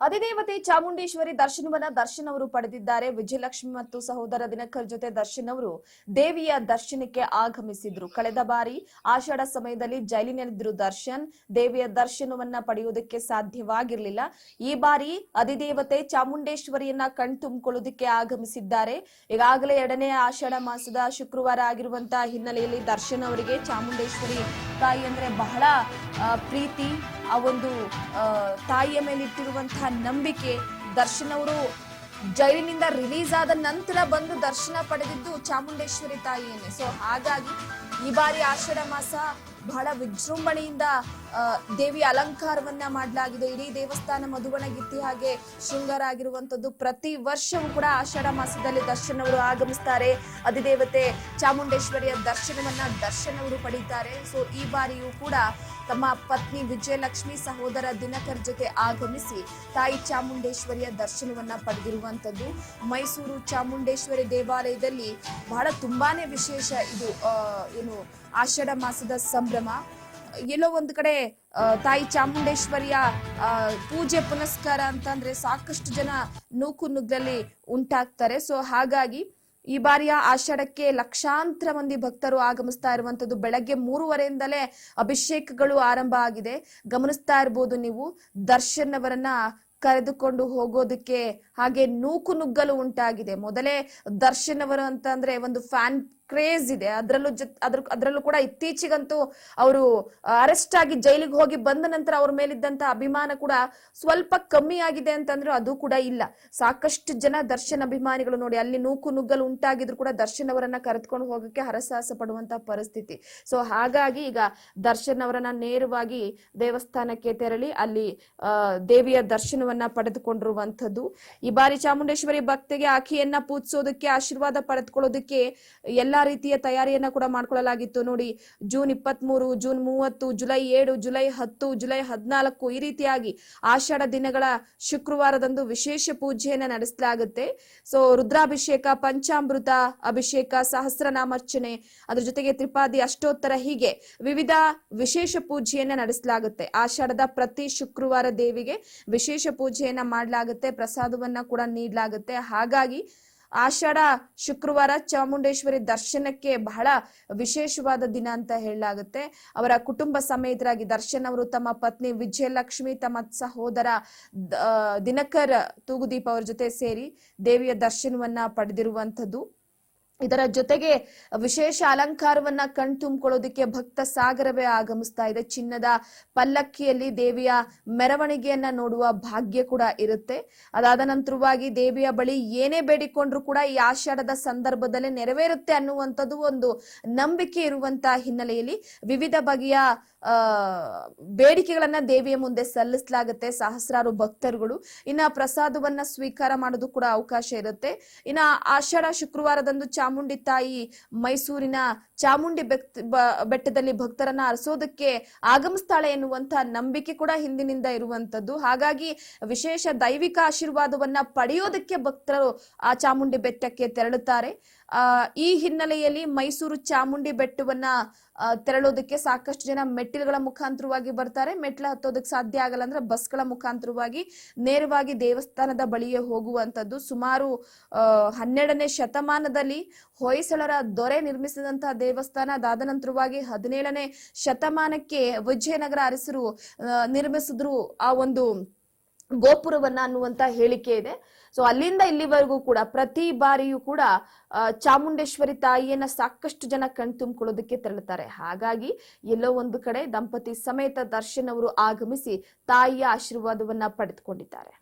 ಅಧಿದೇವತೆ ಚಾಮುಂಡೇಶ್ವರಿ ದರ್ಶನ್ ಅವರು ಪಡೆದಿದ್ದಾರೆ. ವಿಜಯಲಕ್ಷ್ಮಿ ಮತ್ತು ಸಹೋದರ ದಿನಕರ್ ಜೊತೆ ದರ್ಶನ್ ಅವರು ದೇವಿಯ ದರ್ಶನಕ್ಕೆ ಆಗಮಿಸಿದ್ರು. ಕಳೆದ ಬಾರಿ ಆಷಾಢ ಸಮಯದಲ್ಲಿ ಜೈಲಿನಲ್ಲಿದ್ದರು ದರ್ಶನ್. ದೇವಿಯ ದರ್ಶನವನ್ನ ಪಡೆಯುವುದಕ್ಕೆ ಸಾಧ್ಯವಾಗಿರಲಿಲ್ಲ. ಈ ಬಾರಿ ಅಧಿದೇವತೆ ಚಾಮುಂಡೇಶ್ವರಿಯನ್ನ ಕಣ್ತುಂಬಿಕೊಳ್ಳುವುದಕ್ಕೆ ಆಗಮಿಸಿದ್ದಾರೆ. ಈಗಾಗಲೇ 2ನೇ ಆಷಾಢ ಮಾಸದ ಶುಕ್ರವಾರ ಆಗಿರುವಂತಹ ಹಿನ್ನೆಲೆಯಲ್ಲಿ ದರ್ಶನ್ ಅವರಿಗೆ ಚಾಮುಂಡೇಶ್ವರಿ ತಾಯಿ ಅಂದ್ರೆ ಬಹಳ ಪ್ರೀತಿ. ಆ ಒಂದು ತಾಯಿಯ ಮೇಲೆ ಇಟ್ಟಿರುವಂತಹ ನಂಬಿಕೆ. ದರ್ಶನ್ ಅವರು ಜೈಲಿನಿಂದ ರಿಲೀಸ್ ಆದ ನಂತರ ಬಂದು ದರ್ಶನ ಪಡೆದಿದ್ದು ಚಾಮುಂಡೇಶ್ವರಿ ತಾಯಿಯನ್ನೇ. ಸೊ ಹಾಗಾಗಿ ಈ ಬಾರಿ ಆಷಾಢ ಮಾಸ ಬಹಳ ವಿಜೃಂಭಣೆಯಿಂದ ದೇವಿಯ ಅಲಂಕಾರವನ್ನ ಮಾಡಲಾಗಿದೆ. ಇಡೀ ದೇವಸ್ಥಾನ ಮಧುಬನಗಿತ್ತಿ ಹಾಗೆ ಶೃಂಗಾರ ಆಗಿರುವಂತದ್ದು. ಪ್ರತಿ ವರ್ಷವೂ ಕೂಡ ಆಷಾಢ ಮಾಸದಲ್ಲಿ ದರ್ಶನ್ ಅವರು ಆಗಮಿಸ್ತಾರೆ. ಅಧಿದೇವತೆ ಚಾಮುಂಡೇಶ್ವರಿಯ ದರ್ಶನ್ ಅವರು ಪಡೀತಾರೆ. ಸೊ ಈ ಬಾರಿಯೂ ಕೂಡ ತಮ್ಮ ಪತ್ನಿ ವಿಜಯಲಕ್ಷ್ಮಿ, ಸಹೋದರ ದಿನಕರ್ ಜೊತೆ ಆಗಮಿಸಿ ತಾಯಿ ಚಾಮುಂಡೇಶ್ವರಿಯ ದರ್ಶನವನ್ನ ಪಡೆದಿರುವಂತದ್ದು. ಮೈಸೂರು ಚಾಮುಂಡೇಶ್ವರಿ ದೇವಾಲಯದಲ್ಲಿ ಬಹಳ ತುಂಬಾನೇ ವಿಶೇಷ ಇದು ಏನು ಆಷಾಢ ಮಾಸದ ಸಂಭ್ರಮ. ಎಲ್ಲೋ ಒಂದು ಕಡೆ ತಾಯಿ ಚಾಮುಂಡೇಶ್ವರಿಯ ಪೂಜೆ ಪುನಸ್ಕಾರ ಅಂತಂದ್ರೆ ಸಾಕಷ್ಟು ಜನ ನೂಕು ನುಗ್ಗಲ್ಲಿ ಉಂಟಾಗ್ತಾರೆ. ಸೊ ಹಾಗಾಗಿ ಈ ಬಾರಿಯ ಆಷಾಢಕ್ಕೆ ಲಕ್ಷಾಂತರ ಮಂದಿ ಭಕ್ತರು ಆಗಮಿಸ್ತಾ ಇರುವಂತದ್ದು. ಬೆಳಗ್ಗೆ 3:30ಯಿಂದಲೇ ಅಭಿಷೇಕಗಳು ಆರಂಭ ಆಗಿದೆ. ಗಮನಿಸ್ತಾ ಇರ್ಬೋದು ನೀವು. ದರ್ಶನ್ ಅವರನ್ನ ಕರೆದುಕೊಂಡು ಹೋಗೋದಕ್ಕೆ ಹಾಗೆ ನೂಕು ನುಗ್ಗಲು ಉಂಟಾಗಿದೆ. ಮೊದಲೇ ದರ್ಶನ್ ಅವರು ಅಂತಂದ್ರೆ ಒಂದು ಫ್ಯಾನ್ ಕ್ರೇಜ್ ಇದೆ. ಅದರಲ್ಲೂ ಕೂಡ ಇತ್ತೀಚೆಗಂತೂ ಅವರು ಅರೆಸ್ಟ್ ಆಗಿ ಜೈಲಿಗೆ ಹೋಗಿ ಬಂದ ನಂತರ ಅವ್ರ ಮೇಲಿದ್ದಂತ ಅಭಿಮಾನ ಕೂಡ ಸ್ವಲ್ಪ ಕಮ್ಮಿ ಆಗಿದೆ ಅಂತಂದ್ರೆ ಅದು ಕೂಡ ಇಲ್ಲ. ಸಾಕಷ್ಟು ಜನ ದರ್ಶನ್ ಅಭಿಮಾನಿಗಳು ನೋಡಿ ಅಲ್ಲಿ ನೂಕು ನುಗ್ಗಲು ಉಂಟಾಗಿದ್ರು ಕೂಡ ದರ್ಶನ್ ಅವರನ್ನ ಕರೆದುಕೊಂಡು ಹೋಗಕ್ಕೆ ಹರಸಾಹಸ ಪಡುವಂತ ಪರಿಸ್ಥಿತಿ. ಸೊ ಹಾಗಾಗಿ ಈಗ ದರ್ಶನ್ ಅವರನ್ನ ನೇರವಾಗಿ ದೇವಸ್ಥಾನಕ್ಕೆ ತೆರಳಿ ಅಲ್ಲಿ ದೇವಿಯ ದರ್ಶನವನ್ನ ಪಡೆದುಕೊಂಡಿರುವಂತದ್ದು. ಈ ಬಾರಿ ಚಾಮುಂಡೇಶ್ವರಿ ಭಕ್ತಿಗೆ ಆಕೆಯನ್ನ ಪೂಜಿಸೋದಕ್ಕೆ, ಆಶೀರ್ವಾದ ಪಡೆದುಕೊಳ್ಳೋದಕ್ಕೆ ಎಲ್ಲಾ ರೀತಿಯ ತಯಾರಿಯನ್ನ ಕೂಡ ಮಾಡ್ಕೊಳ್ಳಲಾಗಿತ್ತು. ನೋಡಿ, June 23, June 30, July 7, July 10, July 14 ಈ ರೀತಿಯಾಗಿ ಆಷಾಢ ದಿನಗಳ ಶುಕ್ರವಾರದಂದು ವಿಶೇಷ ಪೂಜೆಯನ್ನ ನಡೆಸಲಾಗುತ್ತೆ. ಸೊ ರುದ್ರಾಭಿಷೇಕ, ಪಂಚಾಮೃತ ಅಭಿಷೇಕ, ಸಹಸ್ರನಾಮಾರ್ಚನೆ, ಅದ್ರ ಜೊತೆಗೆ ತ್ರಿಪಾದಿ ಅಷ್ಟೋತ್ತರ, ಹೀಗೆ ವಿವಿಧ ವಿಶೇಷ ಪೂಜೆಯನ್ನ ನಡೆಸಲಾಗುತ್ತೆ. ಆಷಾಢದ ಪ್ರತಿ ಶುಕ್ರವಾರ ದೇವಿಗೆ ವಿಶೇಷ ಪೂಜೆಯನ್ನ ಮಾಡಲಾಗುತ್ತೆ. ಪ್ರಸಾದವನ್ನ ಕೂಡ ನೀಡಲಾಗುತ್ತೆ. ಹಾಗಾಗಿ ಆಷಾಢ ಶುಕ್ರವಾರ ಚಾಮುಂಡೇಶ್ವರಿ ದರ್ಶನಕ್ಕೆ ಬಹಳ ವಿಶೇಷವಾದ ದಿನ ಅಂತ ಹೇಳಲಾಗುತ್ತೆ. ಅವರ ಕುಟುಂಬ ಸಮೇತರಾಗಿ ದರ್ಶನ್ ಅವರು ತಮ್ಮ ಪತ್ನಿ ವಿಜಯಲಕ್ಷ್ಮಿ, ತಮ್ಮ ಸಹೋದರ ದಿನಕರ್ ತೂಗುದೀಪ್ ಅವರ ಜೊತೆ ಸೇರಿ ದೇವಿಯ ದರ್ಶನವನ್ನ ಪಡೆದಿರುವಂತದ್ದು. ಇದರ ಜೊತೆಗೆ ವಿಶೇಷ ಅಲಂಕಾರವನ್ನ ಕಣ್ತುಂಬಿಕೊಳ್ಳೋದಕ್ಕೆ ಭಕ್ತ ಸಾಗರವೇ ಆಗಮಿಸ್ತಾ ಇದೆ. ಚಿನ್ನದ ಪಲ್ಲಕ್ಕಿಯಲ್ಲಿ ದೇವಿಯ ಮೆರವಣಿಗೆಯನ್ನ ನೋಡುವ ಭಾಗ್ಯ ಕೂಡ ಇರುತ್ತೆ. ಅದಾದ ನಂತರವಾಗಿ ದೇವಿಯ ಬಳಿ ಏನೇ ಬೇಡಿಕೊಂಡ್ರು ಕೂಡ ಈ ಆಷಾಢದ ಸಂದರ್ಭದಲ್ಲಿ ನೆರವೇರುತ್ತೆ ಅನ್ನುವಂಥದ್ದು ಒಂದು ನಂಬಿಕೆ ಇರುವಂತ ಹಿನ್ನೆಲೆಯಲ್ಲಿ ವಿವಿಧ ಬಗೆಯ ಬೇಡಿಕೆಗಳನ್ನ ದೇವಿಯ ಮುಂದೆ ಸಲ್ಲಿಸಲಾಗುತ್ತೆ ಸಹಸ್ರಾರು ಭಕ್ತರುಗಳು. ಇನ್ನ ಪ್ರಸಾದವನ್ನ ಸ್ವೀಕಾರ ಮಾಡೋದು ಕೂಡ ಅವಕಾಶ ಇರುತ್ತೆ. ಇನ್ನ ಆಷಾಢ ಶುಕ್ರವಾರದಂದು ಚಾಮುಂಡಿ ತಾಯಿ ಮೈಸೂರಿನ ಚಾಮುಂಡಿ ಬೆಟ್ಟದಲ್ಲಿ ಭಕ್ತರನ್ನ ಅರಸೋದಕ್ಕೆ ಆಗಮಿಸ್ತಾಳೆ ಎನ್ನುವಂತ ನಂಬಿಕೆ ಕೂಡ ಹಿಂದಿನಿಂದ ಇರುವಂತದ್ದು. ಹಾಗಾಗಿ ವಿಶೇಷ ದೈವಿಕ ಆಶೀರ್ವಾದವನ್ನ ಪಡೆಯೋದಕ್ಕೆ ಭಕ್ತರು ಆ ಚಾಮುಂಡಿ ಬೆಟ್ಟಕ್ಕೆ ತೆರಳುತ್ತಾರೆ. ಈ ಹಿನ್ನೆಲೆಯಲ್ಲಿ ಮೈಸೂರು ಚಾಮುಂಡಿ ಬೆಟ್ಟವನ್ನ ತೆರಳೋದಕ್ಕೆ ಸಾಕಷ್ಟು ಜನ ಮೆಟ್ಟಿಲುಗಳ ಮುಖಾಂತರವಾಗಿ ಬರ್ತಾರೆ. ಮೆಟ್ಲ ಹತ್ತೋದಕ್ಕೆ ಸಾಧ್ಯ ಆಗಲ್ಲ ಅಂದ್ರೆ ಬಸ್ಗಳ ಮುಖಾಂತರವಾಗಿ ನೇರವಾಗಿ ದೇವಸ್ಥಾನದ ಬಳಿಯೇ ಹೋಗುವಂತದ್ದು. ಸುಮಾರು 12ನೇ ಶತಮಾನದಲ್ಲಿ ಹೊಯ್ಸಳರ ದೊರೆ ನಿರ್ಮಿಸಿದಂತಹ ದೇವಸ್ಥಾನ. ಅದಾದ ನಂತರವಾಗಿ 17ನೇ ಶತಮಾನಕ್ಕೆ ವಿಜಯನಗರ ಅರಸರು ನಿರ್ಮಿಸಿದ್ರು ಆ ಒಂದು ಗೋಪುರವನ್ನ ಅನ್ನುವಂತ ಹೇಳಿಕೆ ಇದೆ. ಸೊ ಅಲ್ಲಿಂದ ಇಲ್ಲಿವರೆಗೂ ಕೂಡ ಪ್ರತಿ ಬಾರಿಯೂ ಕೂಡ ಚಾಮುಂಡೇಶ್ವರಿ ತಾಯಿಯನ್ನ ಸಾಕಷ್ಟು ಜನ ಕಣ್ತುಂಬಿಕೊಳ್ಳೋದಕ್ಕೆ ತೆರಳುತ್ತಾರೆ. ಹಾಗಾಗಿ ಎಲ್ಲೋ ಒಂದು ಕಡೆ ದಂಪತಿ ಸಮೇತ ದರ್ಶನ್ ಅವರು ಆಗಮಿಸಿ ತಾಯಿಯ ಆಶೀರ್ವಾದವನ್ನ ಪಡೆದುಕೊಂಡಿದ್ದಾರೆ.